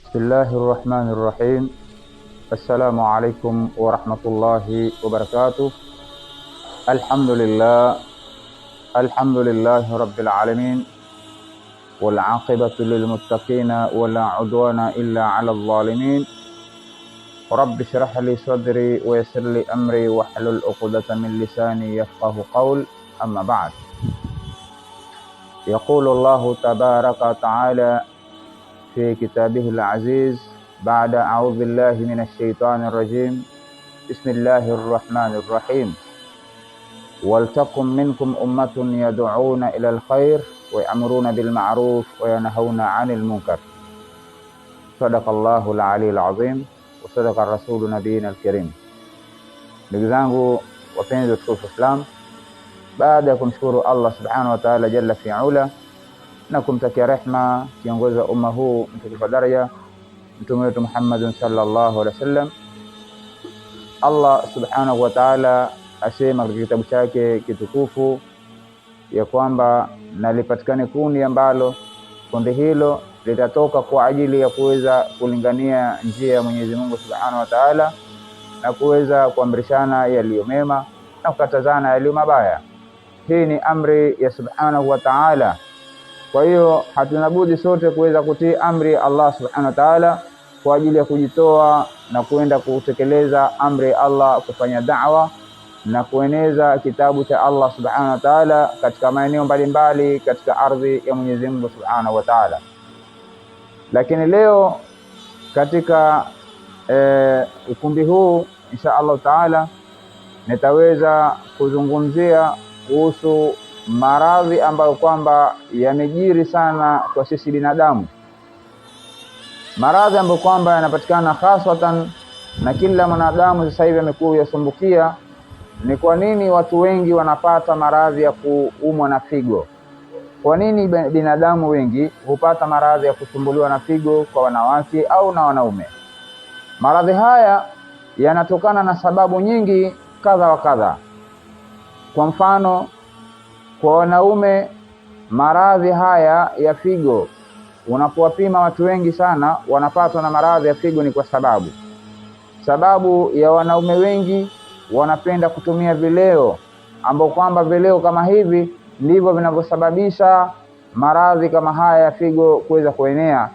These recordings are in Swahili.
بسم الله الرحمن الرحيم. السلام عليكم ورحمة الله وبركاته. الحمد لله رب العالمين، والعاقبة للمتقين ولا عدوان إلا على الظالمين. رب اشرح لي صدري ويسر لي أمري واحلل عقدة من لساني يفقه قول. أما بعد، يقول الله تبارك وتعالى في كتابه العزيز بعد أعوذ بالله من الشيطان الرجيم. بسم الله الرحمن الرحيم. ولتكن منكم أمة يدعون إلى الخير ويأمرون بالمعروف وينهون عن المنكر. صدق الله العلي العظيم وصدق الرسول نبينا الكريم. Ndugu zangu wapenzi wa Islam, baada ya kumshukuru Allah subhanahu wa ta'ala jalla fi'ala na kumtakia rehma kiongozi wa umma huu mtukufu daraja mtume wetu Muhammad sallallahu alaihi wasallam, Allah subhanahu wa ta'ala asema katika kitabu chake kitukufu ya kwamba nalipatikane kundi ambalo kundi hilo litatoka kwa ajili ya kuweza kulingania njia ya Mwenyezi Mungu subhanahu wa ta'ala na kuweza kuamrishana yaliyo mema na kukatazana yaliyo mabaya. Hii ni amri ya subhanahu wa ta'ala. Kwa hiyo hatuna budi sote kuweza kutii amri ya Allah subhanahu wa ta'ala kwa ajili ya kujitoa na kuenda kutekeleza amri ya Allah, kufanya da'wa na kueneza kitabu cha Allah subhanahu wa ta'ala katika maeneo mbalimbali katika ardhi ya Mwenyezi Mungu subhanahu wa ta'ala. Lakini leo katika ukumbi huu insha Allah ta'ala nitaweza kuzungumzia kuhusu maradhi ambayo kwamba yamejiri sana kwa sisi binadamu, maradhi ambayo kwamba yanapatikana haswatan na kila mwanadamu sasa hivi amekuwa yasumbukia. Ni kwa nini watu wengi wanapata maradhi ya kuumwa na figo? Kwa nini binadamu wengi hupata maradhi ya kusumbuliwa na figo kwa wanawake au na wanaume? Maradhi haya yanatokana na sababu nyingi kadha wa kadha. Kwa mfano, kwa wanaume maradhi haya ya figo, unapowapima watu wengi sana wanapatwa na maradhi ya figo, ni kwa sababu ya wanaume wengi wanapenda kutumia vileo, ambao kwamba vileo kama hivi ndivyo vinavyosababisha maradhi kama haya ya figo kuweza kuenea,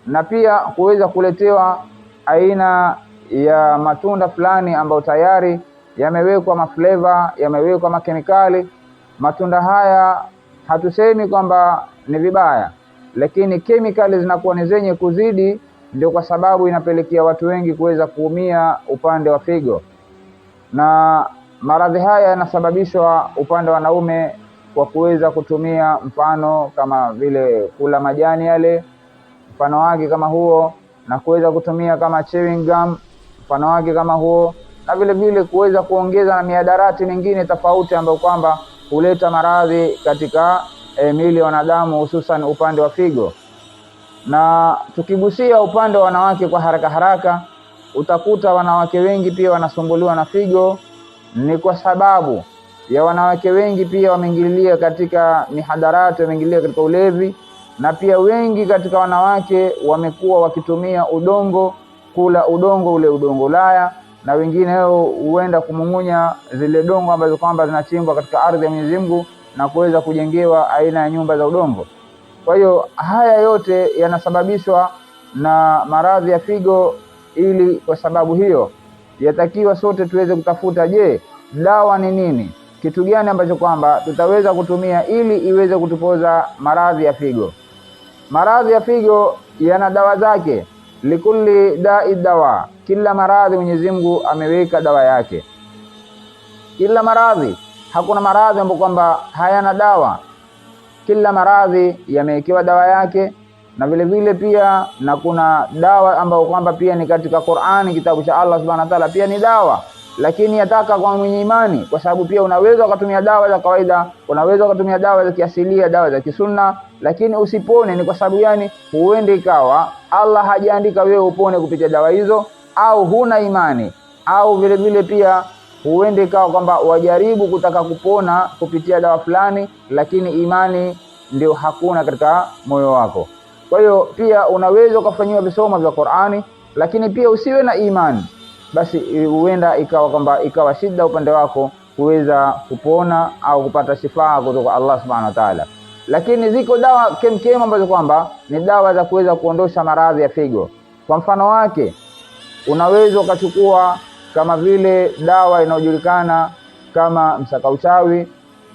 na pia kuweza kuletewa aina ya matunda fulani ambayo tayari yamewekwa mafleva, yamewekwa makemikali. Matunda haya hatusemi kwamba ni vibaya, lakini kemikali zinakuwa ni zenye kuzidi, ndio kwa sababu inapelekea watu wengi kuweza kuumia upande wa figo. Na maradhi haya yanasababishwa upande wa wanaume kwa kuweza kutumia mfano kama vile kula majani yale, mfano wake kama huo, na kuweza kutumia kama chewing gum, mfano wake kama huo, na vile vile kuweza kuongeza na mihadarati mingine tofauti ambayo kwamba huleta maradhi katika miili ya wanadamu, hususan upande wa figo. Na tukigusia upande wa wanawake kwa haraka, utakuta wanawake wengi pia wanasumbuliwa na figo. Ni kwa sababu ya wanawake wengi pia wameingililia katika mihadarati, wameingililia katika ulevi, na pia wengi katika wanawake wamekuwa wakitumia udongo, kula udongo ule udongo Ulaya, na wengine hao huenda kumung'unya zile dongo ambazo kwamba zinachimbwa katika ardhi ya Mwenyezi Mungu na kuweza kujengewa aina ya nyumba za udongo. Kwa hiyo haya yote yanasababishwa na maradhi ya figo. Ili kwa sababu hiyo yatakiwa sote tuweze kutafuta, je, dawa ni nini? Kitu gani ambacho kwamba tutaweza kutumia ili iweze kutupoza maradhi ya figo? Maradhi ya figo yana dawa zake. Likulli da'i dawa, kila maradhi Mwenyezi Mungu ameweka dawa yake. Kila maradhi, hakuna maradhi ambayo kwamba hayana dawa. Kila maradhi yamewekewa dawa yake, na vile vile pia na kuna dawa ambayo kwamba pia ni katika Qur'ani, kitabu cha Allah subhanahu wa ta'ala, pia ni dawa, lakini yataka kwa mwenye imani, kwa sababu pia unaweza ukatumia dawa za kawaida, unaweza ukatumia dawa za kiasilia, dawa za kisunna, lakini usipone. Ni kwa sababu gani? Huende ikawa Allah hajaandika wewe upone kupitia dawa hizo, au huna imani, au vile vile pia huende ikawa kwamba wajaribu kutaka kupona kupitia dawa fulani, lakini imani ndio hakuna katika moyo wako. Kwa hiyo pia unaweza ukafanyiwa visomo vya Qur'ani, lakini pia usiwe na imani, basi huenda ikawa kwamba ikawa shida upande wako kuweza kupona au kupata shifaa kutoka Allah subhanahu wa ta'ala. Lakini ziko dawa kemkem ambazo kwamba ni dawa za kuweza kuondosha maradhi ya figo. Kwa mfano wake unaweza ukachukua kama vile dawa inayojulikana kama msakauchawi,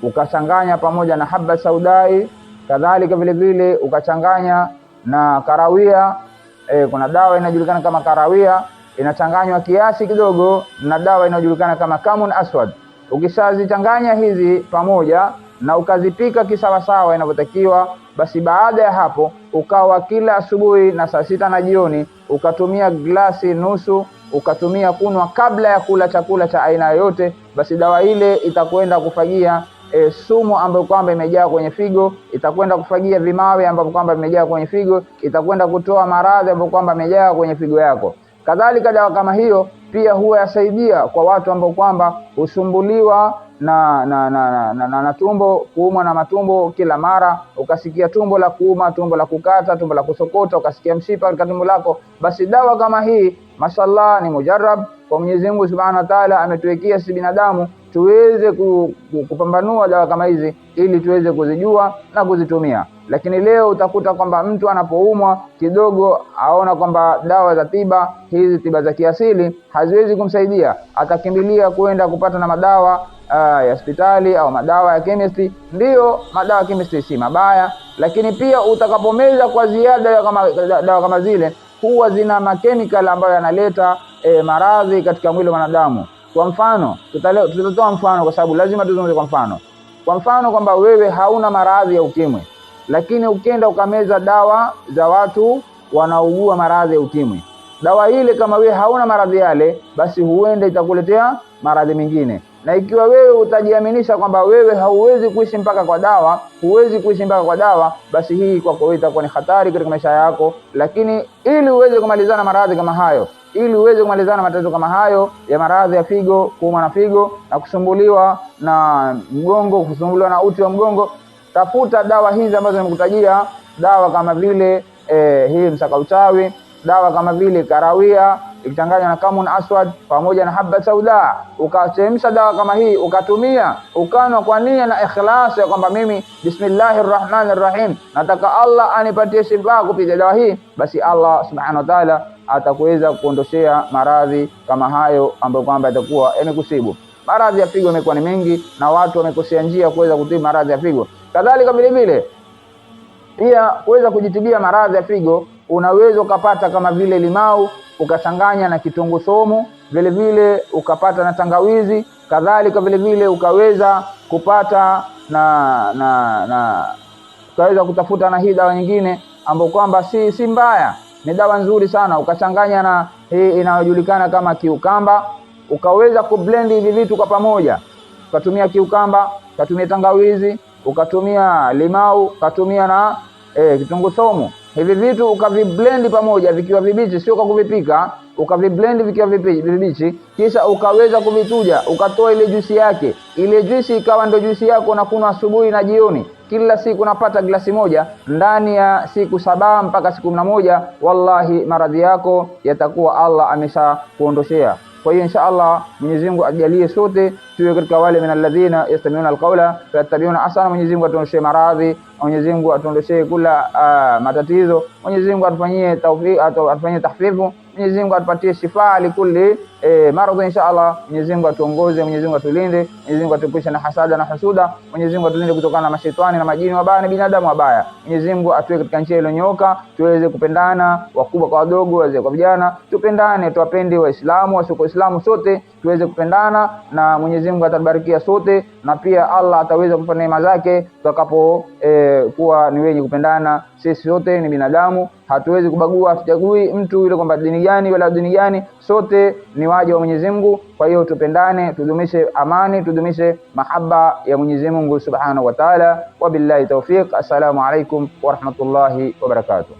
ukachanganya pamoja na haba saudai, kadhalika vile vile ukachanganya na karawia. Kuna dawa inajulikana kama karawia, inachanganywa kiasi kidogo na dawa inayojulikana kama kamun aswad. Ukishazichanganya hizi pamoja na ukazipika kisawasawa inavyotakiwa, basi baada ya hapo ukawa kila asubuhi na saa 6 na jioni ukatumia glasi nusu, ukatumia kunwa kabla ya kula chakula cha aina yoyote, basi dawa ile itakwenda kufagia sumu ambayo kwamba imejaa kwenye figo, itakwenda kufagia vimawe ambavyo kwamba vimejaa kwenye figo, itakwenda kutoa maradhi ambayo kwamba yamejaa kwenye figo yako. Kadhalika dawa kama hiyo pia huwa yasaidia kwa watu ambao kwamba husumbuliwa na tumbo, kuumwa na matumbo kila mara, ukasikia tumbo la kuuma, tumbo la kukata, tumbo la kusokota, ukasikia mshipa katika tumbo lako, basi dawa kama hii mashallah ni mujarrab kwa Mwenyezi Mungu Subhanahu wa Ta'ala. Ametuwekea si binadamu tuweze kupambanua dawa kama hizi ili tuweze kuzijua na kuzitumia. Lakini leo utakuta kwamba mtu anapoumwa kidogo aona kwamba dawa za tiba hizi, tiba za kiasili haziwezi kumsaidia, atakimbilia kwenda kupata na madawa ya hospitali au madawa ya chemistry. Ndio, madawa ya chemistry si mabaya, lakini pia utakapomeza kwa ziada dawa kama zile huwa zina makemikali ambayo yanaleta maradhi katika mwili wa wanadamu. Kwa mfano, tutatoa mfano kwa sababu lazima tuzungumze kwa mfano. Kwa mfano kwamba wewe hauna maradhi ya ukimwi, lakini ukienda ukameza dawa za watu wanaugua maradhi ya ukimwi, dawa ile kama wewe hauna maradhi yale, basi huenda itakuletea maradhi mengine. Na ikiwa wewe utajiaminisha kwamba wewe hauwezi kuishi mpaka kwa dawa, basi hii kwako wewe itakuwa ni hatari katika maisha yako. Lakini ili uweze kumalizana maradhi kama hayo, ili uweze kumalizana matatizo kama hayo ya maradhi ya figo, kuuma na figo na kusumbuliwa na mgongo, kusumbuliwa na uti wa mgongo, tafuta dawa hizi ambazo nimekutajia. Dawa kama vile hii msakauchawi, dawa kama vile karawia ikichanganywa na kamun aswad pamoja na haba sauda, ukachemsha dawa kama hii ukatumia, ukanwa kwa nia na ikhlas ya kwamba mimi bismillahirrahmanirrahim nataka Allah anipatie shifa kupitia dawa hii, basi Allah subhanahu wa ta'ala atakuweza kuondoshea maradhi kama hayo ambayo kwamba yatakuwa yamekusibu. Maradhi ya figo yamekuwa ni mengi na watu wamekosea njia kuweza kutibu maradhi ya figo. Kadhalika vile vile pia kuweza kujitibia maradhi ya figo, unaweza ukapata kama vile limau ukachanganya na kitunguu saumu, vile vile ukapata na tangawizi, kadhalika vile vile ukaweza kupata ukaweza kutafuta na hii dawa nyingine ambayo kwamba si mbaya, ni dawa nzuri sana, ukachanganya na hii inayojulikana kama kiukamba, ukaweza kublend hivi vitu kwa pamoja, ukatumia kiukamba, ukatumia tangawizi, ukatumia limau, ukatumia na kitunguu saumu. Hivi vitu ukaviblend pamoja vikiwa vibichi, sio kwa kuvipika, ukaviblend vikiwa vibichi, kisha ukaweza kuvituja, ukatoa ile juisi yake. Ile juisi ikawa ndio juisi yako na kunywa asubuhi na jioni. Kila siku unapata glasi moja, ndani ya siku 7 mpaka siku 11, wallahi maradhi yako yatakuwa Allah amesha kuondoshea. Kwa hiyo inshallah Mwenyezi Mungu ajalie sote tuwe katika wale minalladhina yastami'una alqawla fayattabi'una ahsana. Mwenyezi Mungu atuondoshee maradhi, Mwenyezi Mungu atuondoshee kula matatizo, Mwenyezi Mungu atufanyie tawfik, atufanyie tahfifu, Mwenyezi Mungu atupatie shifa likulli maradhi inshallah. Mwenyezi Mungu atuongoze, Mwenyezi Mungu atulinde, Mwenyezi Mungu atuepushe na hasada na husuda, Mwenyezi Mungu atulinde kutokana na mashaitani na majini wabaya na binadamu wabaya. Mwenyezi Mungu atuwe katika njia iliyonyooka, tuweze kupendana, wakubwa kwa wadogo, wazee kwa vijana, tupendane, tuwapende Waislamu, wasio Waislamu, sote tuweze kupendana na Mwenyezi Mungu atabarikia sote, na pia Allah ataweza kutupa neema zake tutakapo kuwa ni wenye kupendana. Sisi sote ni binadamu, hatuwezi kubagua, hatuchagui mtu yule kwamba dini gani wala dini gani, sote ni waja wa Mwenyezi Mungu. Kwa hiyo tupendane, tudumishe amani, tudumishe mahaba ya Mwenyezi Mungu Subhanahu wa Ta'ala. Wabillahi tawfiq. Assalamu alaikum wa rahmatullahi wa barakatuh.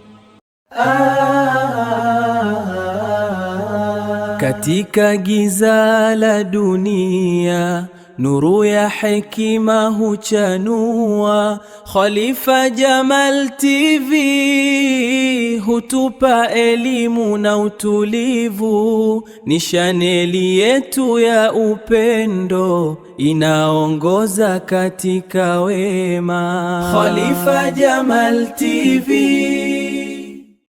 Katika giza la dunia nuru ya hekima huchanua. Khalifa Jamal TV hutupa elimu na utulivu, ni chaneli yetu ya upendo inaongoza katika wema. Khalifa Jamal TV.